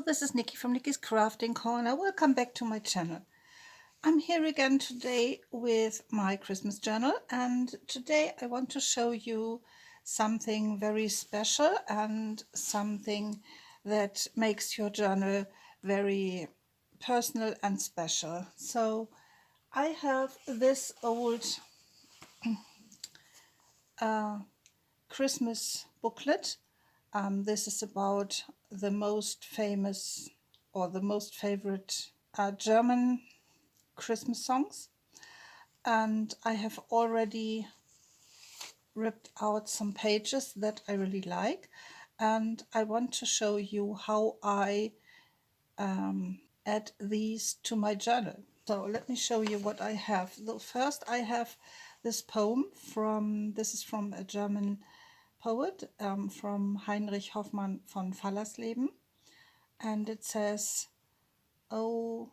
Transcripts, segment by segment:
this is Nikki from Nikki's Crafting Corner. Welcome back to my channel. I'm here again today with my Christmas journal, and today I want to show you something very special and something that makes your journal very personal and special. So I have this old Christmas booklet. This is about the most famous or the most favorite German Christmas songs, and I have already ripped out some pages that I really like, and I want to show you how I add these to my journal. So let me show you what I have. So first I have this poem this is from a German poet, from Heinrich Hoffmann von Fallersleben, and it says, "Oh,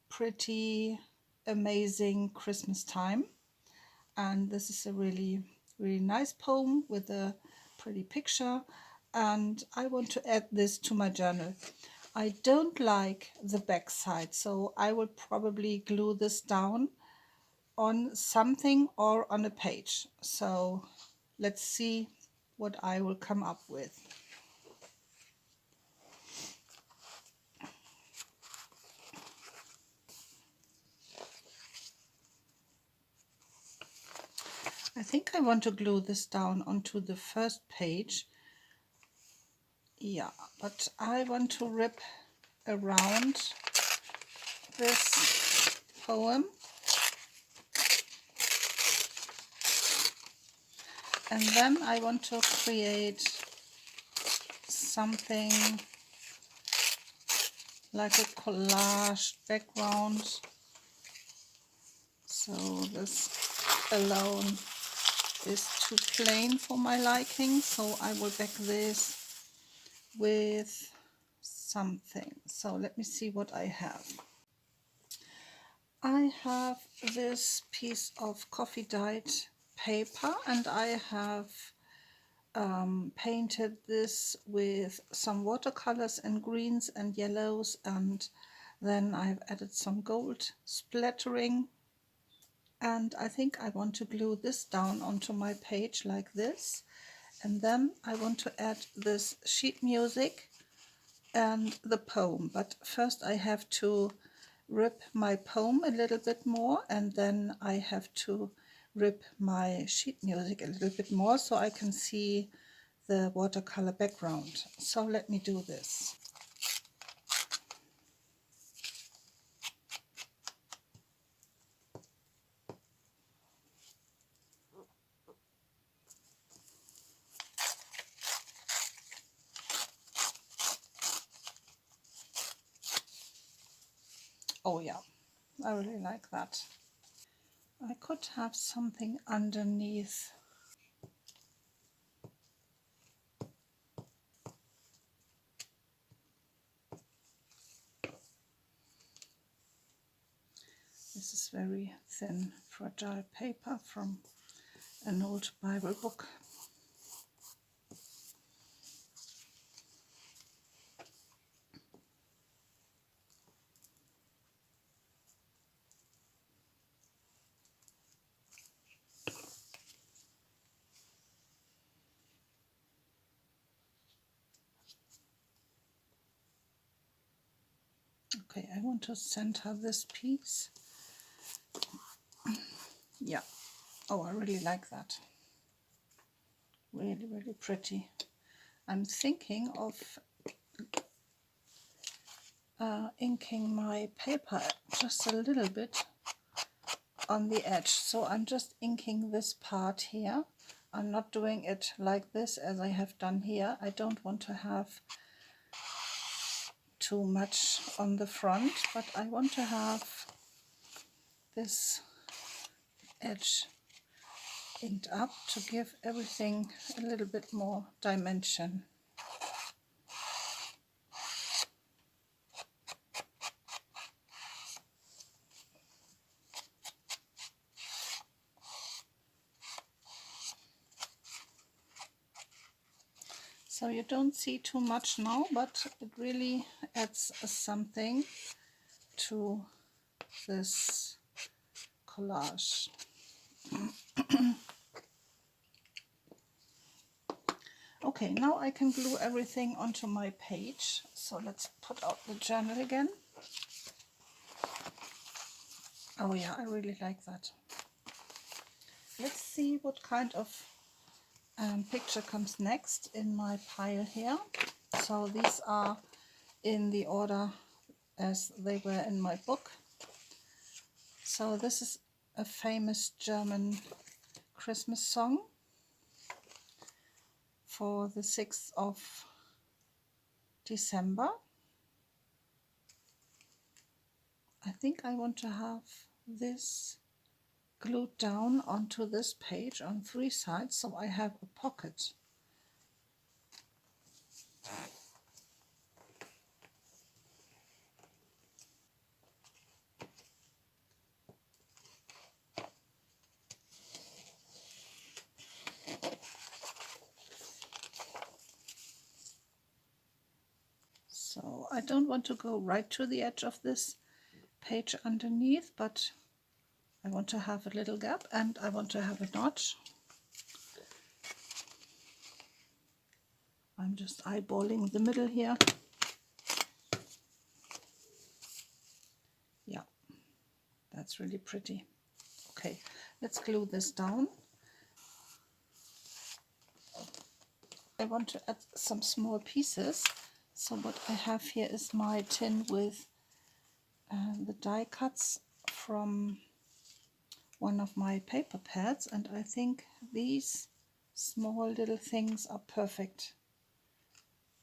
pretty amazing Christmas time." And this is a really nice poem with a pretty picture, and I want to add this to my journal. I don't like the back side, so I will probably glue this down on something or on a page. So let's see what I will come up with. I think I want to glue this down onto the first page. Yeah, but I want to rip around this poem, and then I want to create something like a collage background. So this alone is too plain for my liking, so I will back this with something. So let me see what I have. I have this piece of coffee dyed paper, and I have painted this with some watercolors and greens and yellows, and then I've added some gold splattering, and I think I want to glue this down onto my page like this, and then I want to add this sheet music and the poem. But first I have to rip my poem a little bit more, and then I have to rip my sheet music a little bit more so I can see the watercolor background. So let me do this. Oh yeah, I really like that. I could have something underneath. This is very thin, fragile paper from an old Bible book. Okay, I want to center this piece. Yeah. Oh, I really like that. Really, really pretty. I'm thinking of inking my paper just a little bit on the edge. So I'm just inking this part here. I'm not doing it like this as I have done here. I don't want to have too much on the front, but I want to have this edge inked up to give everything a little bit more dimension. So So you don't see too much now, but it really adds something to this collage. Okay, now I can glue everything onto my page. So let's put out the journal again. Oh yeah, I really like that. Let's see what kind of picture comes next in my pile here. So these are in the order as they were in my book. So this is a famous German Christmas song for the 6th of December. I think I want to have this glued down onto this page on 3 sides, so I have a pocket. So I don't want to go right to the edge of this page underneath, but I want to have a little gap and I want to have a notch. I'm just eyeballing the middle here. Yeah, that's really pretty. Okay, let's glue this down. I want to add some small pieces. So what I have here is my tin with the die cuts from one of my paper pads, and I think these small little things are perfect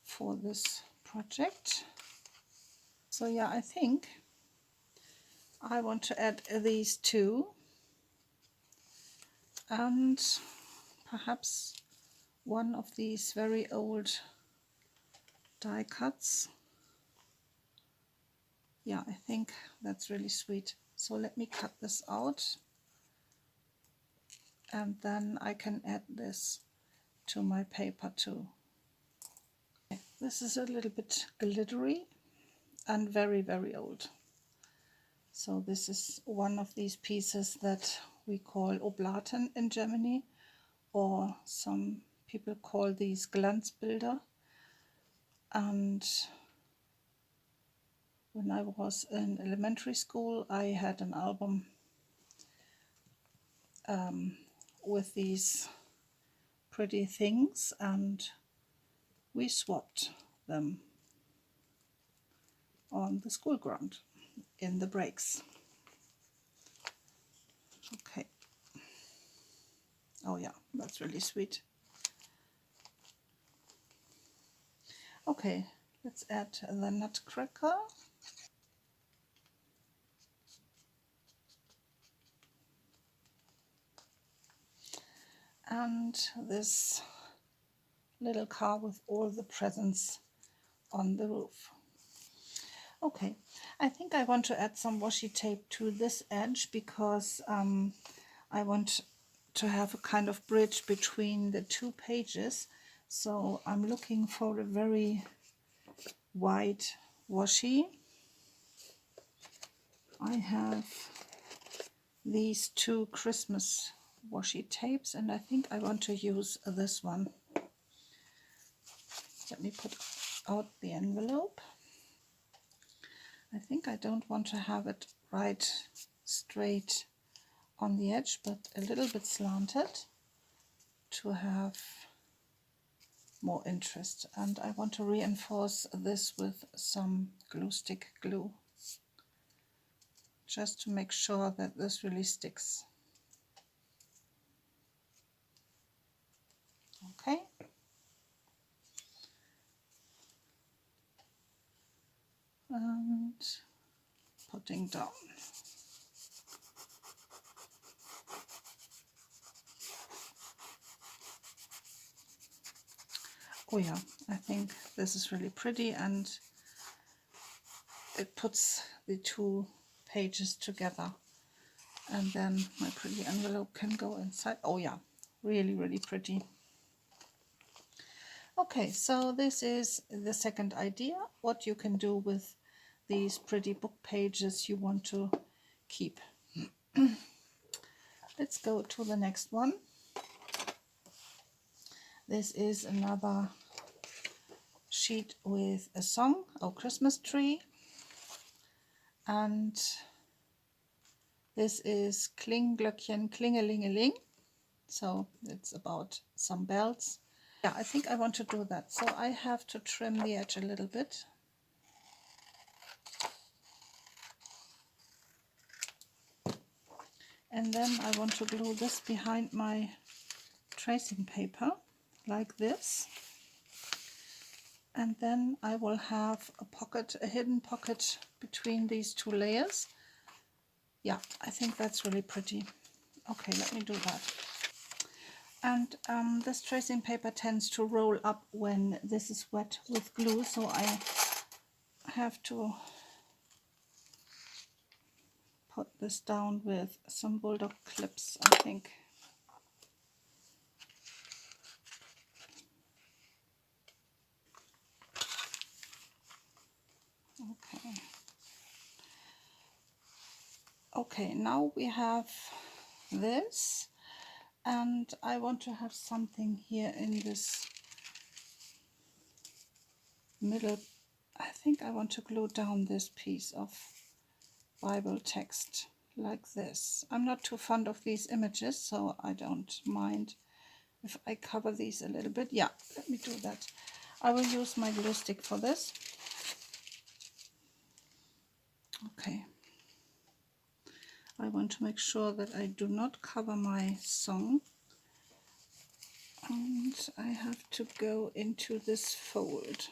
for this project. So yeah, I think I want to add these two and perhaps one of these very old die cuts. Yeah, I think that's really sweet. So let me cut this out and then I can add this to my paper too. This is a little bit glittery and very, very old. So this is one of these pieces that we call Oblaten in Germany, or some people call these Glanzbilder. And when I was in elementary school, I had an album with these pretty things, and we swapped them on the school ground in the breaks. Okay. Oh yeah, that's really sweet. Okay, let's add the nutcracker. And this little car with all the presents on the roof. Okay, I think I want to add some washi tape to this edge because I want to have a kind of bridge between the two pages. So I'm looking for a very wide washi. I have these two Christmas washi tapes and I think I want to use this one. Let me put out the envelope. I think I don't want to have it right straight on the edge, but a little bit slanted to have more interest. And I want to reinforce this with some glue stick glue, just to make sure that this really sticks. Okay. And putting down. Oh yeah, I think this is really pretty and it puts the two pages together, and then my pretty envelope can go inside. Oh yeah, really, really pretty. Okay, so this is the second idea, what you can do with these pretty book pages you want to keep. Let's go to the next one. This is another sheet with a song, "Oh Christmas Tree," and this is "Klingglöckchen klingelingeling," so it's about some bells. Yeah, I think I want to do that, so I have to trim the edge a little bit. And then I want to glue this behind my tracing paper like this, and then I will have a pocket, a hidden pocket between these two layers. Yeah, I think that's really pretty. Okay, let me do that. And this tracing paper tends to roll up when this is wet with glue, so I have to put this down with some bulldog clips, I think. Okay. Okay, now we have this, and I want to have something here in this middle. I think I want to glue down this piece of Bible text like this. I'm not too fond of these images, so I don't mind if I cover these a little bit. Yeah, let me do that. I will use my glue stick for this. Okay. I want to make sure that I do not cover my song. And I have to go into this fold.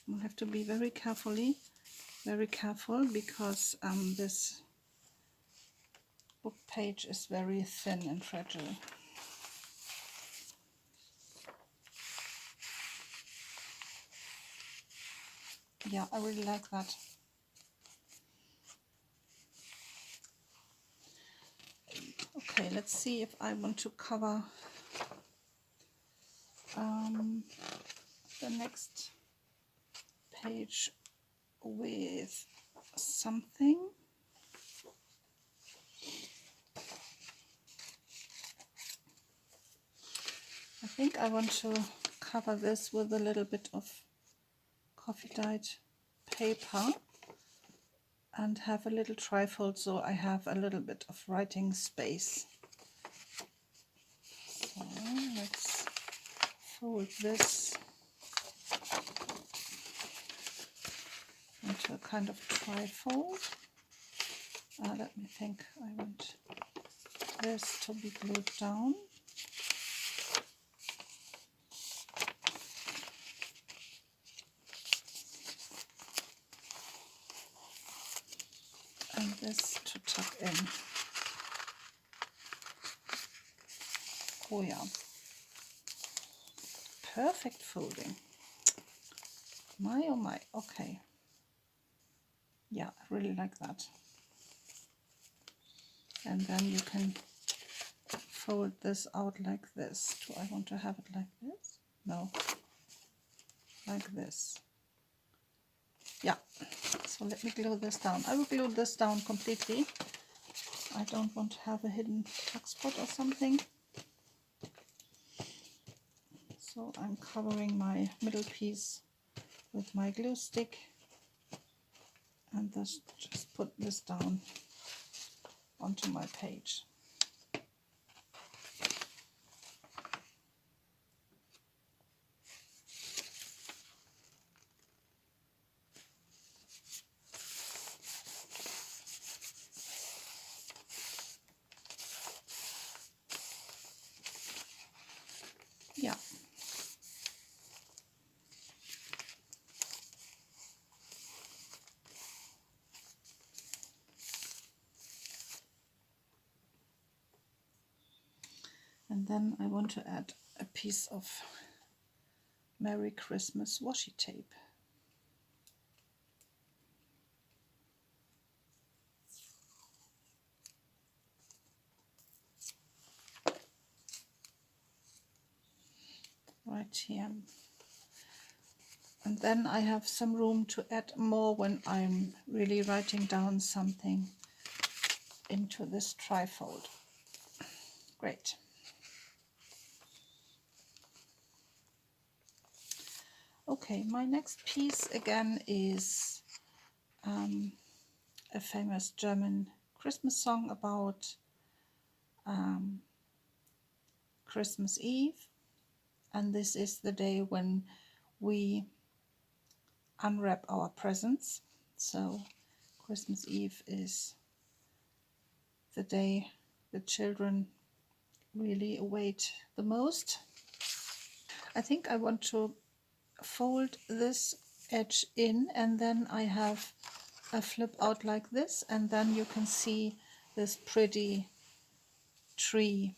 I'll have to be very careful because this book page is very thin and fragile. Yeah, I really like that. Okay, let's see if I want to cover the next page with something. I think I want to cover this with a little bit of coffee dyed paper and have a little trifold, so I have a little bit of writing space. So let's fold this into a kind of trifold. Let me think, I want this to be glued down. And this to tuck in. Oh yeah, perfect folding. My oh my, okay. Yeah, I really like that. And then you can fold this out like this. Do I want to have it like this? No, like this. Yeah, so let me glue this down. I will glue this down completely. I don't want to have a hidden tuck spot or something. So I'm covering my middle piece with my glue stick and just put this down onto my page. Yeah. And then I want to add a piece of Merry Christmas washi tape. right here. And then I have some room to add more when I'm really writing down something into this trifold. Great. Okay, my next piece again is a famous German Christmas song about Christmas Eve, and this is the day when we unwrap our presents. So Christmas Eve is the day the children really await the most. I think I want to fold this edge in, and then I have a flip out like this, and then you can see this pretty tree.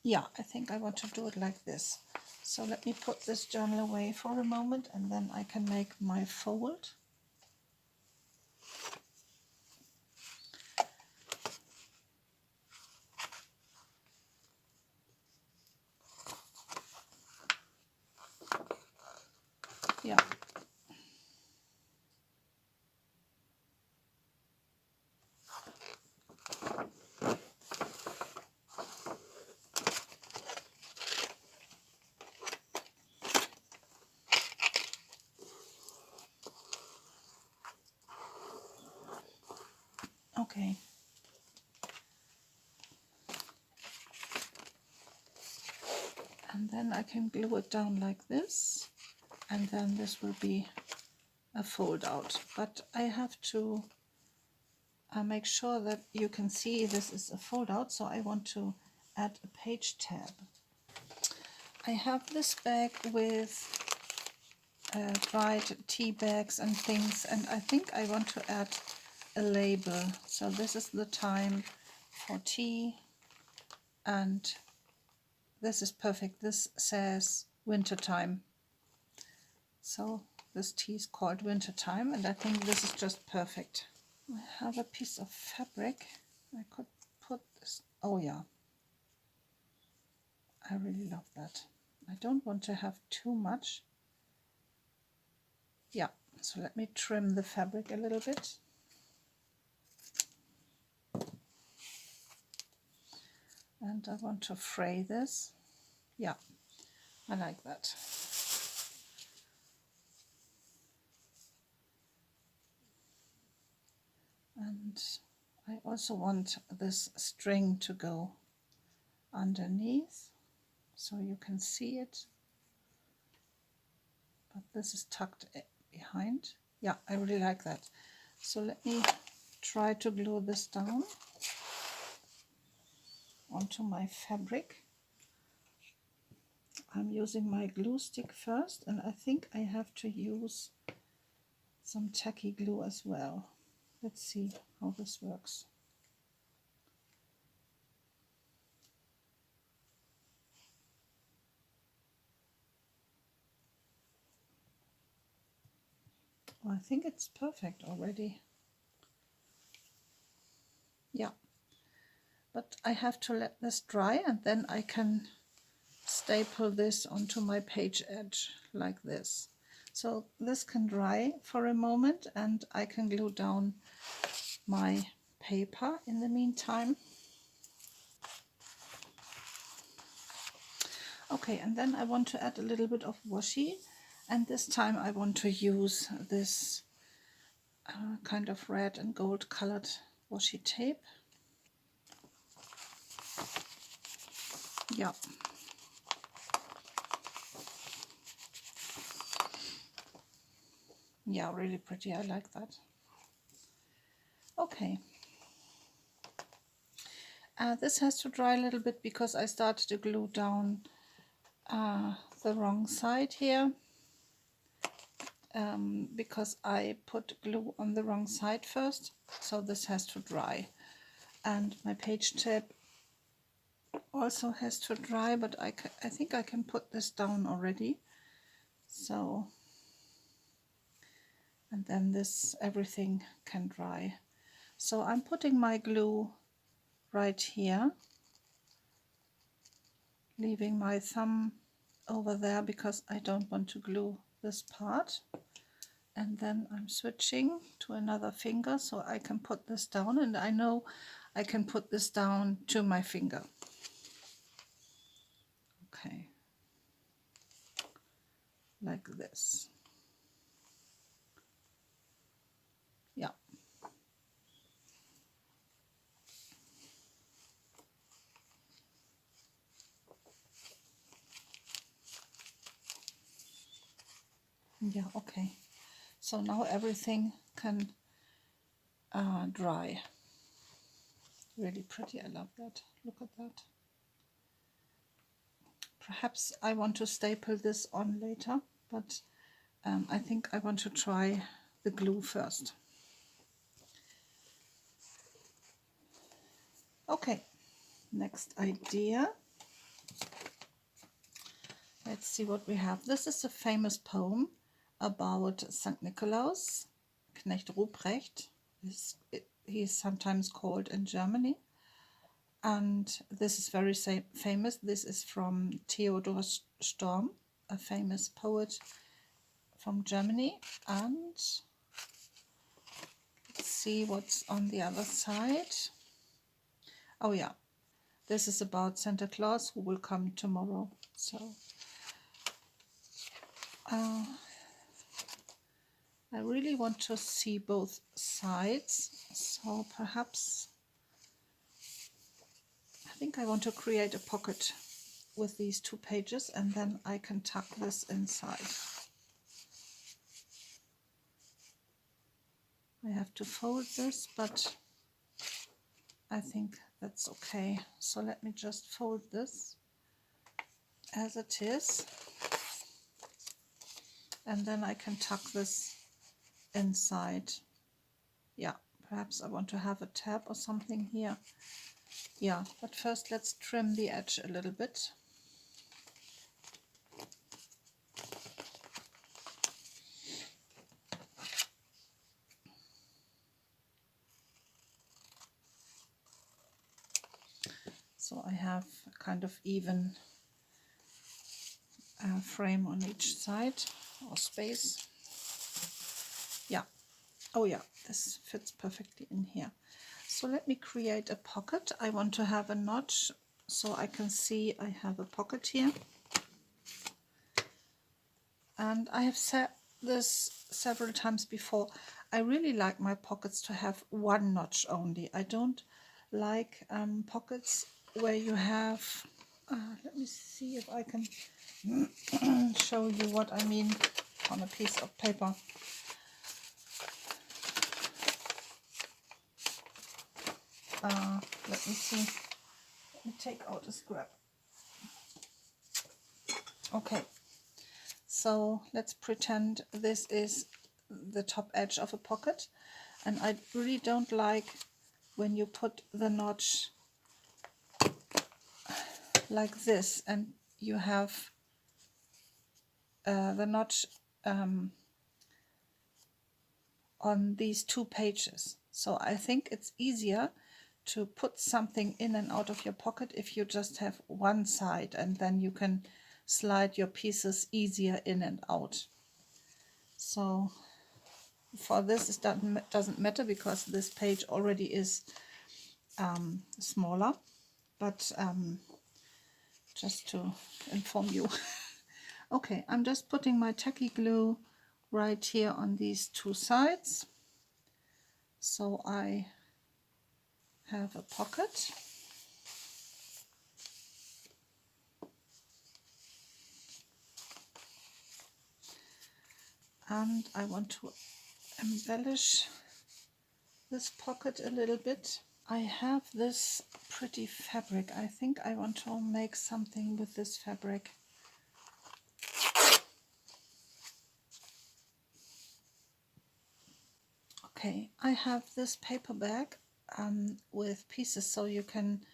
Yeah, I think I want to do it like this. So let me put this journal away for a moment, and then I can make my fold. Yeah. Okay. And then I can glue it down like this, and then this will be a fold out. But I have to make sure that you can see this is a fold out, so I want to add a page tab. I have this bag with dried tea bags and things, and I think I want to add a label. So this is the time for tea, and this is perfect. This says winter time. So this tea is called winter time, and I think this is just perfect. I have a piece of fabric. I could put this. Oh yeah, I really love that. I don't want to have too much. Yeah, so let me trim the fabric a little bit. And I want to fray this. Yeah, I like that. And I also want this string to go underneath so you can see it. But this is tucked behind. Yeah, I really like that. So let me try to glue this down onto my fabric. I'm using my glue stick first, and I think I have to use some tacky glue as well. Let's see how this works. Well, I think it's perfect already. Yeah, but I have to let this dry, and then I can staple this onto my page edge like this. So this can dry for a moment, and I can glue down my paper in the meantime. Okay, and then I want to add a little bit of washi, and this time I want to use this kind of red and gold colored washi tape. Yeah. Yeah, really pretty. I like that. Okay. This has to dry a little bit because I started to glue down the wrong side here. Because I put glue on the wrong side first, so this has to dry. And my page tape also has to dry, but I think I can put this down already. So, and then this everything can dry. So I'm putting my glue right here, leaving my thumb over there because I don't want to glue this part. And then I'm switching to another finger so I can put this down, and I know I can put this down to my finger. Okay, like this. Yeah. Yeah, okay. So now everything can dry. Really pretty, I love that. Look at that. Perhaps I want to staple this on later, but I think I want to try the glue first. Okay, next idea. Let's see what we have. This is a famous poem about St. Nikolaus, Knecht Ruprecht. He is sometimes called in Germany. And this is very famous. This is from Theodor Storm, a famous poet from Germany. And let's see what's on the other side. Oh yeah, this is about Santa Claus who will come tomorrow. So I really want to see both sides, so perhaps I think I want to create a pocket with these 2 pages, and then I can tuck this inside. I have to fold this, but I think that's okay. So let me just fold this as it is, and then I can tuck this inside. Yeah, perhaps I want to have a tab or something here. Yeah, but first let's trim the edge a little bit. So I have a kind of even frame on each side, or space. Yeah, oh yeah, this fits perfectly in here. So let me create a pocket. I want to have a notch so I can see I have a pocket here. And I have said this several times before. I really like my pockets to have one notch only. I don't like pockets where you have, let me see if I can show you what I mean on a piece of paper. Let me see. Let me take out a scrap. Okay, so let's pretend this is the top edge of a pocket, and I really don't like when you put the notch like this and you have the notch on these 2 pages. So I think it's easier to put something in and out of your pocket if you just have one side, and then you can slide your pieces easier in and out. So for this it doesn't matter because this page already is smaller, but just to inform you. Okay, I'm just putting my tacky glue right here on these 2 sides, so I have a pocket. And I want to embellish this pocket a little bit. I have this pretty fabric. I think I want to make something with this fabric. Okay, I have this paper bag with pieces so you can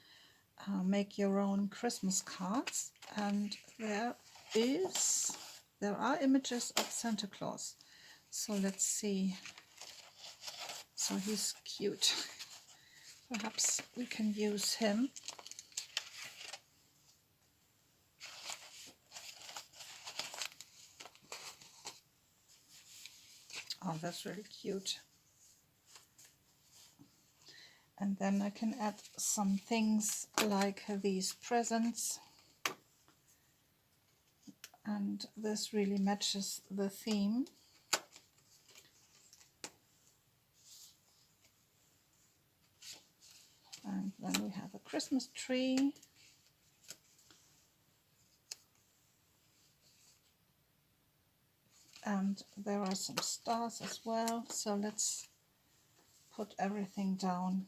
make your own Christmas cards, and there are images of Santa Claus. So let's see. So he's cute. Perhaps we can use him. Oh, that's really cute. And then I can add some things like these presents. And this really matches the theme. And then we have a Christmas tree. And there are some stars as well. So let's put everything down.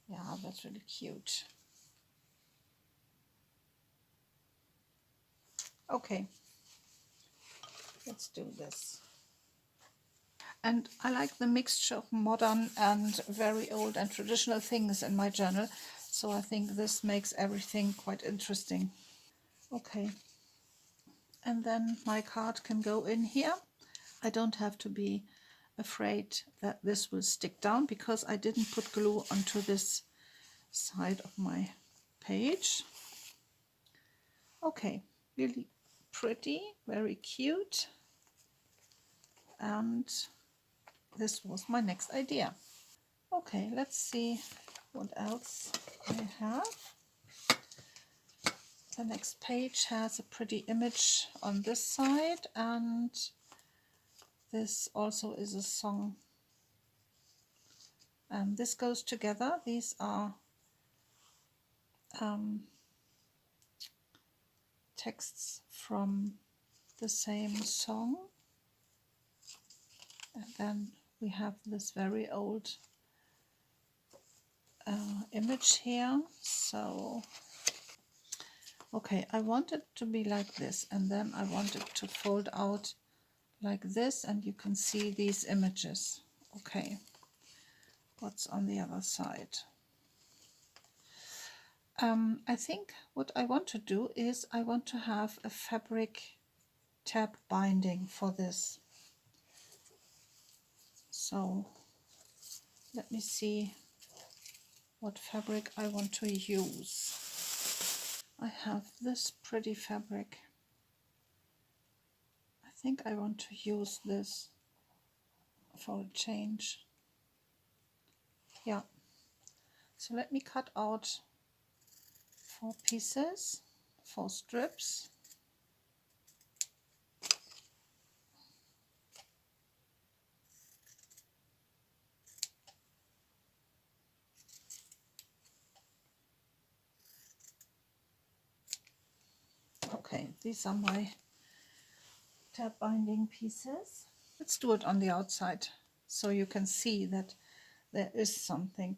Yeah, that's really cute. Okay, let's do this. And I like the mixture of modern and very old and traditional things in my journal. So I think this makes everything quite interesting. Okay, and then my card can go in here. I don't have to be afraid that this will stick down because I didn't put glue onto this side of my page. Okay, really pretty, very cute. And this was my next idea. Okay, let's see what else I have. The next page has a pretty image on this side, and this also is a song. And this goes together. These are texts from the same song. And then we have this very old image here. So, okay, I want it to be like this, and then I want it to fold out like this, and you can see these images. Okay, what's on the other side? I think what I want to do is I want to have a fabric tab binding for this. So let me see what fabric I want to use. I have this pretty fabric. I think I want to use this for a change. Yeah. So let me cut out 4 pieces, 4 strips. Okay, these are my tab binding pieces. Let's do it on the outside so you can see that there is something.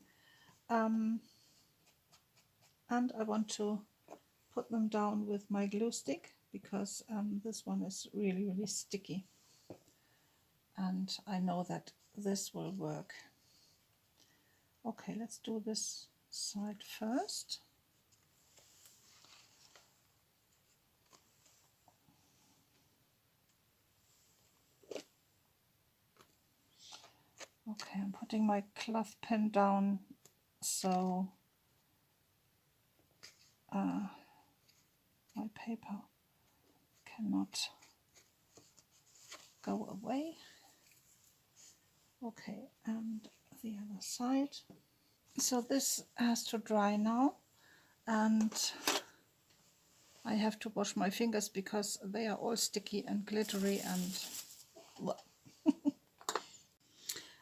And I want to put them down with my glue stick because this one is really, really sticky. And I know that this will work. Okay, let's do this side first. Okay, I'm putting my cloth pin down so my paper cannot go away. Okay, and the other side. So this has to dry now, and I have to wash my fingers because they are all sticky and glittery and well.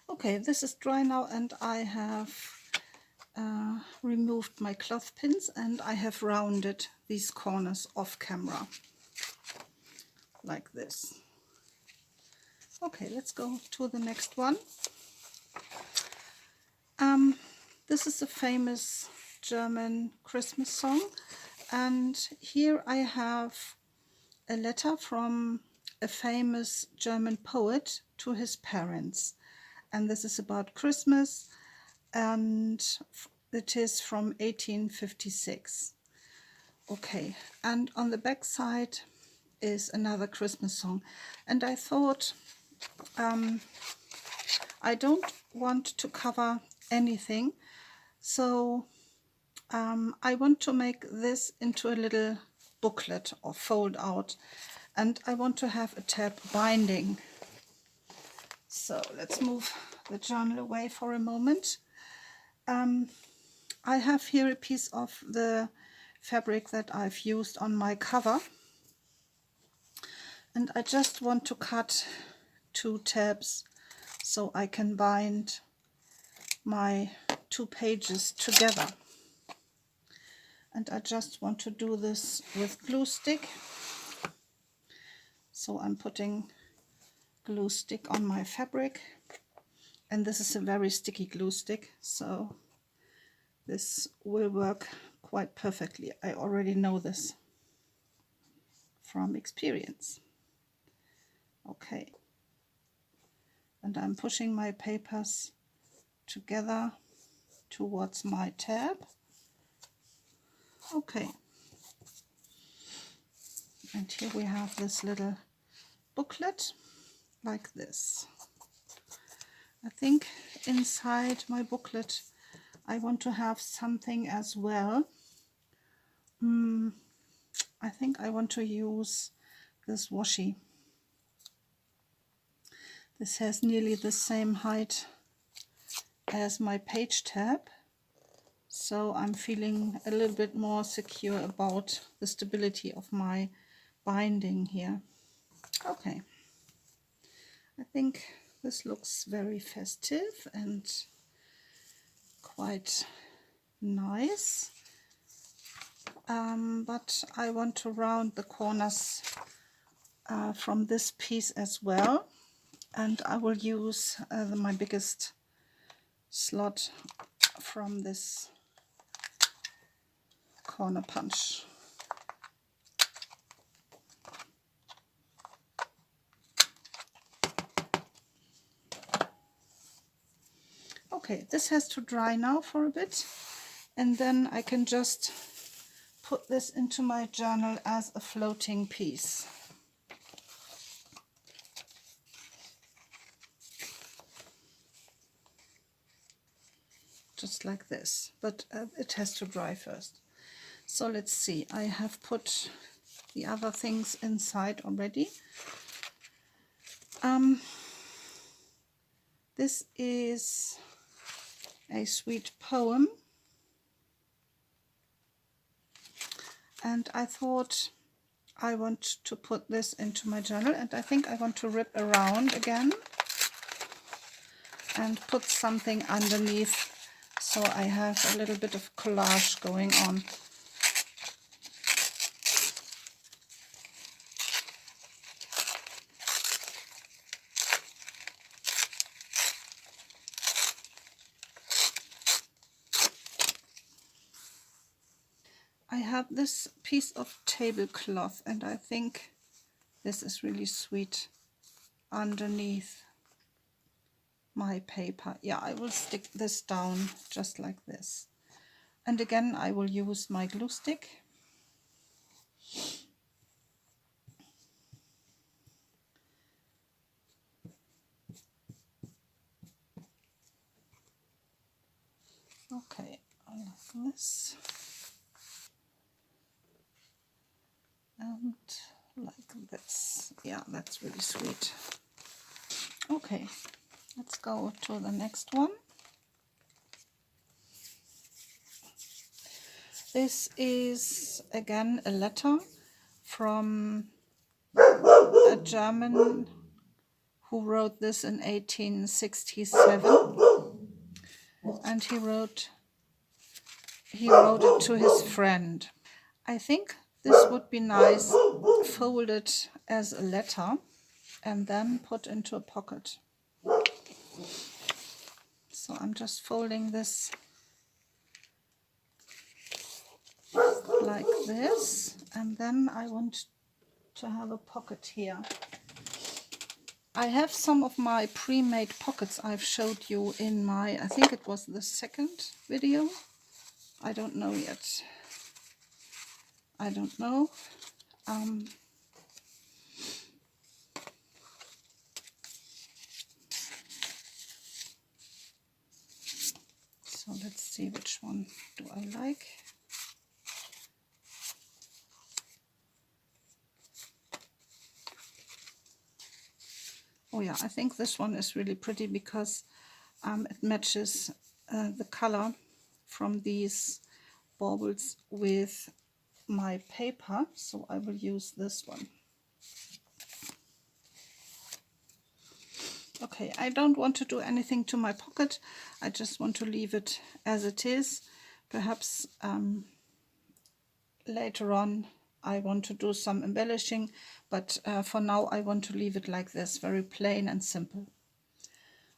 Okay, this is dry now, and I have removed my cloth pins, and I have rounded these corners off camera like this. Okay, let's go to the next one. This is a famous German Christmas song, and here I have a letter from a famous German poet to his parents, and this is about Christmas, and it is from 1856. Okay, and on the back side is another Christmas song, and I thought I don't want to cover anything, so I want to make this into a little booklet or fold out, and I want to have a tab binding So let's move the journal away for a moment. I have here a piece of the fabric that I've used on my cover, and I just want to cut 2 tabs so I can bind my 2 pages together. And I just want to do this with glue stick. So I'm putting glue stick on my fabric, and this is a very sticky glue stick, so this will work quite perfectly. I already know this from experience. Okay, and I'm pushing my papers together towards my tab. Okay, and here we have this little booklet like this. I think inside my booklet I want to have something as well. I think I want to use this washi. This has nearly the same height as my page tab, so I'm feeling a little bit more secure about the stability of my binding here. Okay, I think this looks very festive and quite nice, but I want to round the corners from this piece as well, and I will use my biggest slot from this corner punch. Okay, this has to dry now for a bit, and then I can just put this into my journal as a floating piece. Just like this, but it has to dry first. So let's see, I have put the other things inside already. This is a sweet poem, and I thought I want to put this into my journal, and I think I want to rip around again and put something underneath, so I have a little bit of collage going on. I have this piece of tablecloth, and I think this is really sweet underneath my paper. Yeah, I will stick this down just like this. And again, I will use my glue stick. Okay, like this. And like this. Yeah, that's really sweet. Okay, let's go to the next one. This is again a letter from a German who wrote this in 1867, and he wrote it to his friend. I think this would be nice folded as a letter and then put into a pocket. So I'm just folding this like this, and then I want to have a pocket here. I have some of my pre-made pockets I've showed you in my, I think it was the second video. I don't know yet. I don't know. So let's see, which one do I like? Oh yeah, I think this one is really pretty because it matches the color from these baubles with my paper, so I will use this one. Okay, I don't want to do anything to my pocket. I just want to leave it as it is. Perhaps later on I want to do some embellishing, but for now I want to leave it like this, very plain and simple.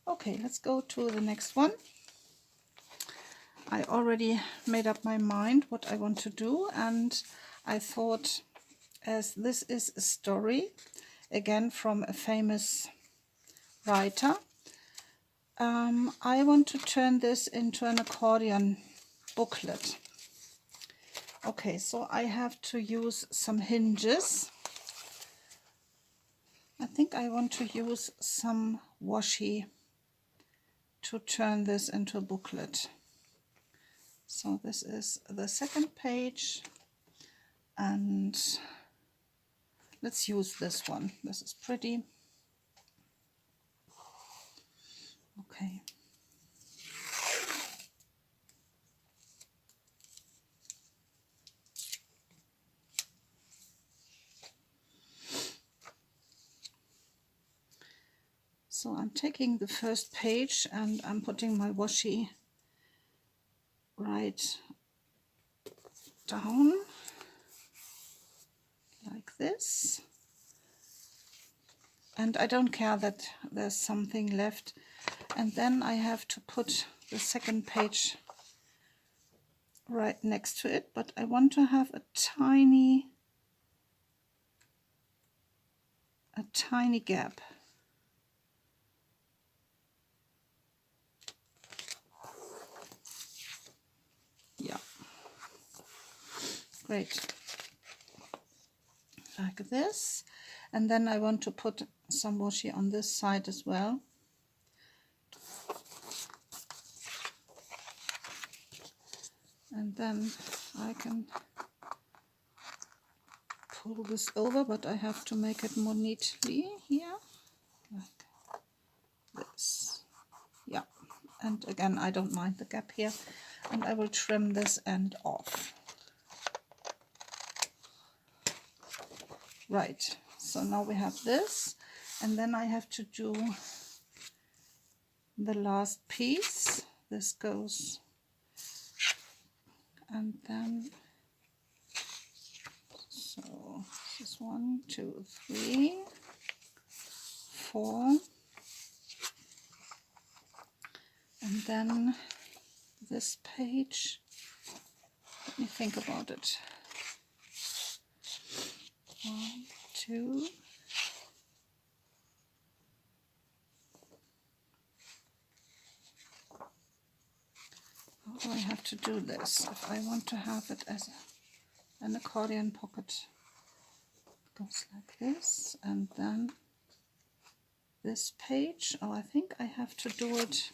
Okay, let's go to the next one. I already made up my mind what I want to do, and I thought, as this is a story, again from a famous writer, I want to turn this into an accordion booklet. Okay, so I have to use some hinges. I think I want to use some washi to turn this into a booklet. So this is the second page, and let's use this one. This is pretty. Okay. So I'm taking the first page and I'm putting my washi right down like this. And I don't care that there's something left. And then I have to put the second page right next to it, but I want to have a tiny gap. Yeah, great, like this. And then I want to put some washi on this side as well. And then I can pull this over, but I have to make it more neatly here, like this. Yeah, and again, I don't mind the gap here, and I will trim this end off. Right, so now we have this, and then I have to do the last piece. This goes, and then, so this is 1, 2, 3, 4, and then this page, let me think about it. 1, 2, how do I have to do this if I want to have it as an accordion pocket? It goes like this, and then this page. Oh, I think I have to do it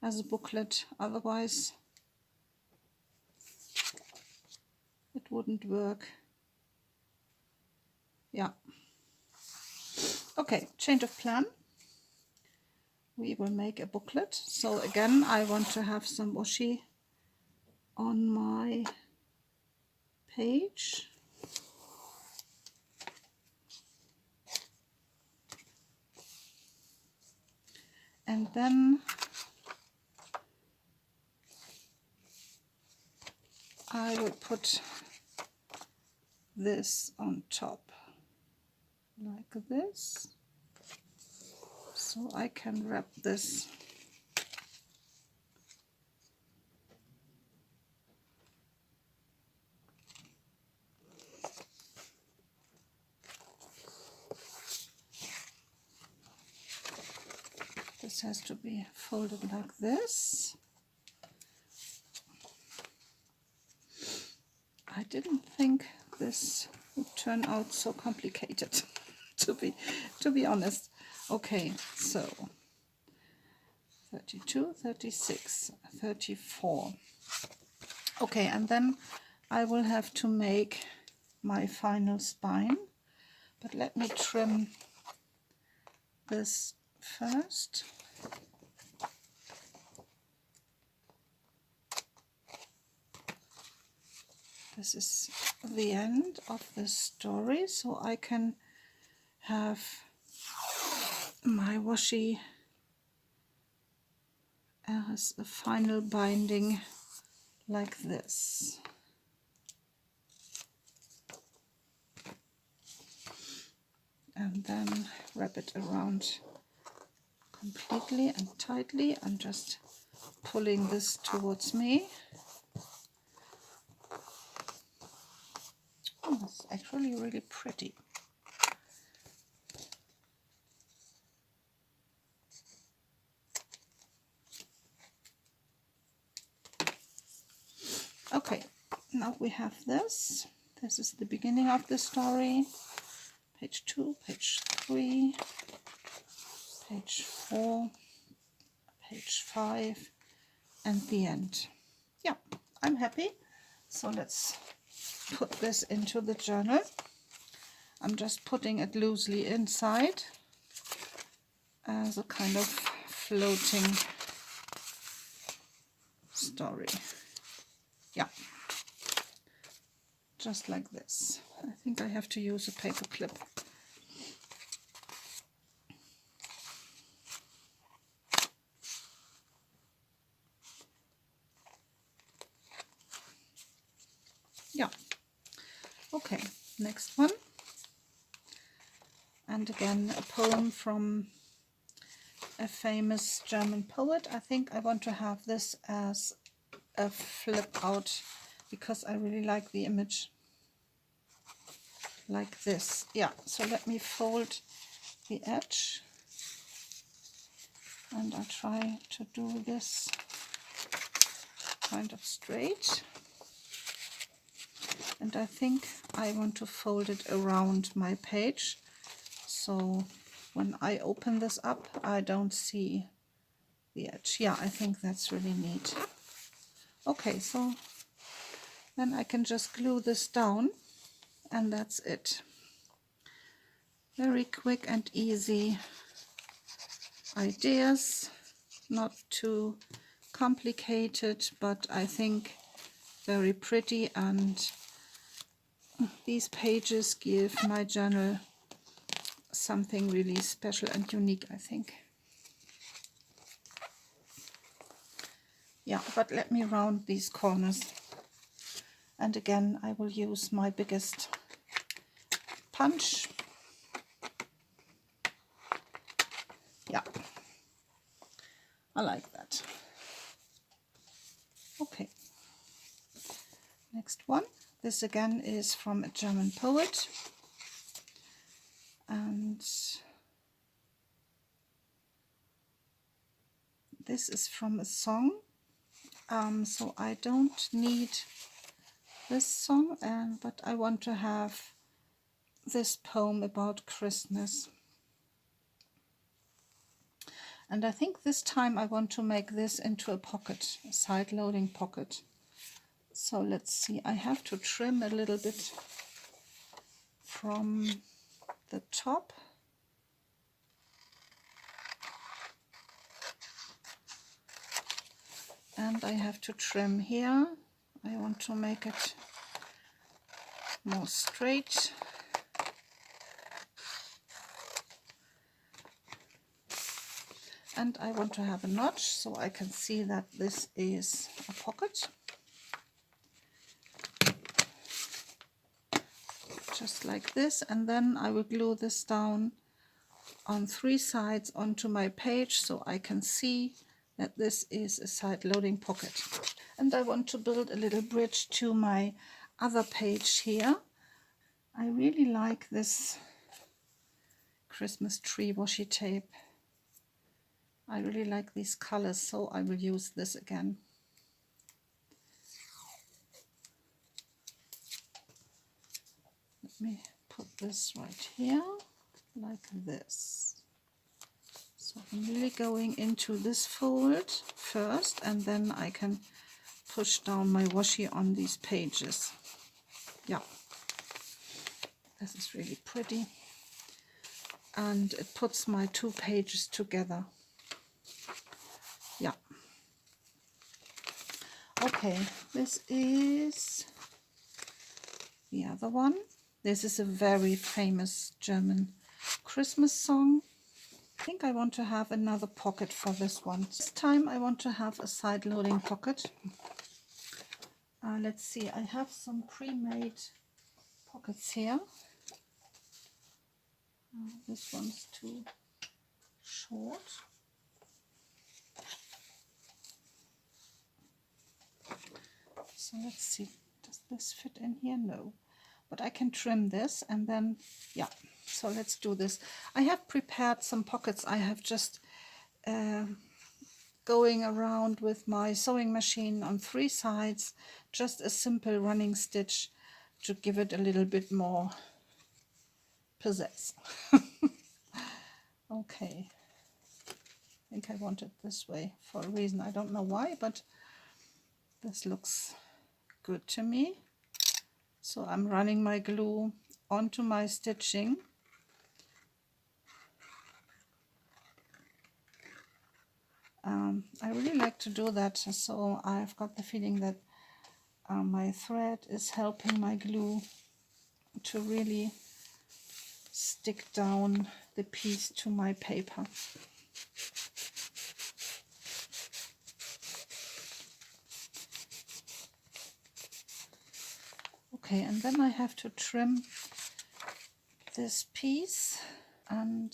as a booklet, otherwise it wouldn't work. Yeah. Okay, change of plan. We will make a booklet. So again, I want to have some washi on my page. And then I will put this on top like this, so I can wrap this . This has to be folded like this. I didn't think this would turn out so complicated, to be honest. Okay, so 32, 36, 34. Okay, and then I will have to make my final spine, but let me trim this first. This is the end of the story, so I can have my washi as a final binding like this. And then wrap it around completely and tightly. I'm just pulling this towards me. Oh, it's actually really pretty. Okay, now we have this. This is the beginning of the story. Page 2, page 3, page 4, page 5, and the end. Yeah, I'm happy. So let's put this into the journal. I'm just putting it loosely inside as a kind of floating story. Yeah, just like this. I think I have to use a paper clip. Yeah, okay, next one. And again, a poem from a famous German poet. I think I want to have this as a flip out because I really like the image like this. Yeah, so let me fold the edge and I'll try to do this kind of straight. And I think I want to fold it around my page, so when I open this up I don't see the edge. Yeah, I think that's really neat. Okay, so then I can just glue this down and that's it. Very quick and easy ideas, not too complicated, but I think very pretty, and these pages give my journal something really special and unique, I think. Yeah, but let me round these corners. And again, I will use my biggest punch. Yeah, I like that. Okay, next one. This again is from a German poet. And this is from a song. So I don't need this song, but I want to have this poem about Christmas. And I think this time I want to make this into a pocket, a side-loading pocket. So let's see, I have to trim a little bit from the top. And I have to trim here. I want to make it more straight. And I want to have a notch so I can see that this is a pocket. Just like this, and then I will glue this down on 3 sides onto my page so I can see that this is a side-loading pocket. And I want to build a little bridge to my other page here. I really like this Christmas tree washi tape. I really like these colors, so I will use this again. Let me put this right here, like this. So I'm really going into this fold first, and then I can push down my washi on these pages. Yeah, this is really pretty. and it puts my 2 pages together. Yeah. Okay, this is the other one. This is a very famous German Christmas song. I think I want to have another pocket for this one. This time I want to have a side-loading pocket. Let's see, I have some pre-made pockets here. This one's too short. So let's see, does this fit in here? No. But I can trim this and then, yeah, so let's do this. I have prepared some pockets. I have just going around with my sewing machine on 3 sides, just a simple running stitch to give it a little bit more pizzazz. Okay, I think I want it this way for a reason. I don't know why, but this looks good to me. So I'm running my glue onto my stitching. I really like to do that, so I've got the feeling that my thread is helping my glue to really stick down the piece to my paper. Okay, and then I have to trim this piece, and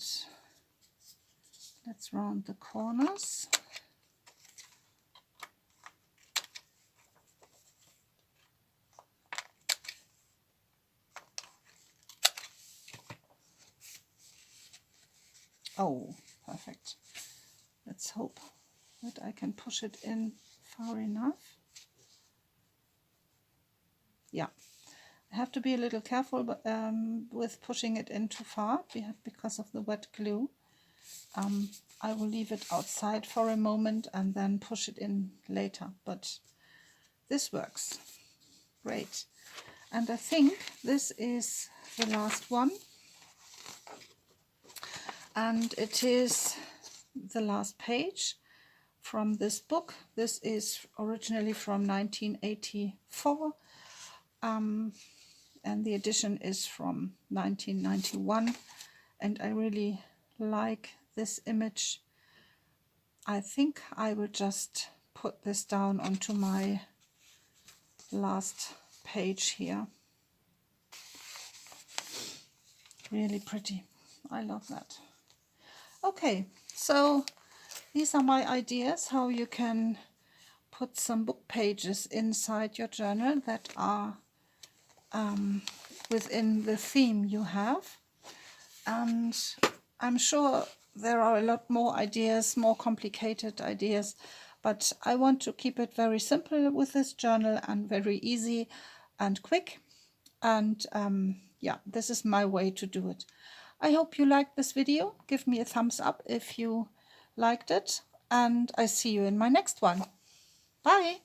let's round the corners. Oh, perfect. Let's hope that I can push it in far enough. Yeah, I have to be a little careful with pushing it in too far because of the wet glue. I will leave it outside for a moment and then push it in later, but this works. Great. And I think this is the last one. And it is the last page from this book. This is originally from 1984, and the edition is from 1991, and I really like this image. I think I will just put this down onto my last page here. Really pretty. I love that. Okay, so these are my ideas how you can put some book pages inside your journal that are within the theme you have. And I'm sure there are a lot more ideas, more complicated ideas, but I want to keep it very simple with this journal and very easy and quick. And yeah, this is my way to do it. I hope you liked this video. Give me a thumbs up if you liked it, and I see you in my next one. Bye!